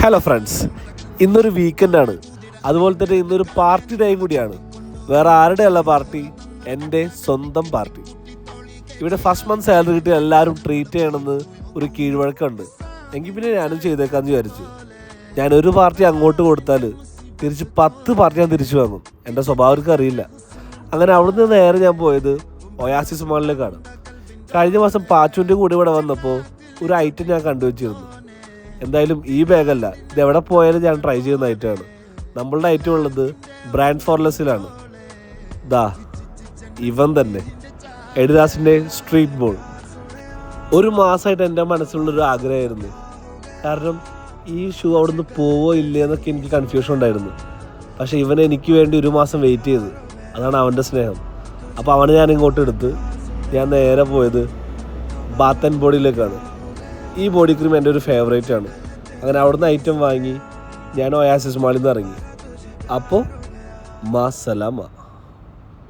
Hello friends, ഇന്നൊരു വീക്കെൻഡാണ്. അതുപോലെ തന്നെ ഇന്നൊരു പാർട്ടി ടൈം കൂടിയാണ്. വേറെ ആരുടെയല്ല പാർട്ടി, എൻ്റെ സ്വന്തം പാർട്ടി. ഇവിടെ ഫസ്റ്റ് മന്ത് സാലറി കിട്ടി എല്ലാവരും ട്രീറ്റ് ചെയ്യണമെന്ന് ഒരു കീഴ്വഴക്കമുണ്ട്. എങ്കിൽ പിന്നെ ഞാനും ചെയ്തേക്കാമെന്ന് വിചാരിച്ചു. ഞാനൊരു പാർട്ടി അങ്ങോട്ട് കൊടുത്താൽ തിരിച്ച് 10 പാർട്ടി ഞാൻ തിരിച്ചു വാങ്ങും. എൻ്റെ സ്വഭാവർക്ക് അറിയില്ല. അങ്ങനെ അവിടുന്ന് നേരെ ഞാൻ പോയത് ഒയാസിസ് മാളിലേക്കാണ്. കഴിഞ്ഞ മാസം പാച്ചുവിൻ്റെ കൂടെ ഇവിടെ വന്നപ്പോൾ ഒരു ഐറ്റം ഞാൻ കണ്ടുവച്ചിരുന്നു. എന്തായാലും ഈ ബാഗല്ല, ഇതെവിടെ പോയാലും ഞാൻ ട്രൈ ചെയ്യുന്ന ഐറ്റമാണ്. നമ്മളുടെ ഐറ്റം ഉള്ളത് ബ്രാൻഡ് ഫോർലെസ്സിലാണ്. ദാ ഇവൻ തന്നെ, എഡിഡാസിൻ്റെ സ്ട്രീറ്റ് ബോൾ. ഒരു മാസമായിട്ട് എൻ്റെ മനസ്സിലുള്ളൊരു ആഗ്രഹമായിരുന്നു. കാരണം ഈ ഷൂ അവിടുന്ന് പോവോ ഇല്ലേ എന്നൊക്കെ എനിക്ക് കൺഫ്യൂഷൻ ഉണ്ടായിരുന്നു. പക്ഷേ ഇവൻ എനിക്ക് വേണ്ടി ഒരു മാസം വെയിറ്റ് ചെയ്ത്, അതാണ് അവൻ്റെ സ്നേഹം. അപ്പോൾ അവനെ ഞാൻ ഇങ്ങോട്ട് എടുത്ത് ഞാൻ നേരെ പോയത് ബാത്ത് ആൻഡ് ബോഡിയിലേക്കാണ്. ഈ ബോഡി ക്രീം എൻ്റെ ഒരു ഫേവറേറ്റ് ആണ്. അങ്ങനെ അവിടുന്ന് ഐറ്റം വാങ്ങി ഞാൻ ഒയാസിസ് മാളിൽ നിന്ന് ഇറങ്ങി. അപ്പോൾ മാസലാമ.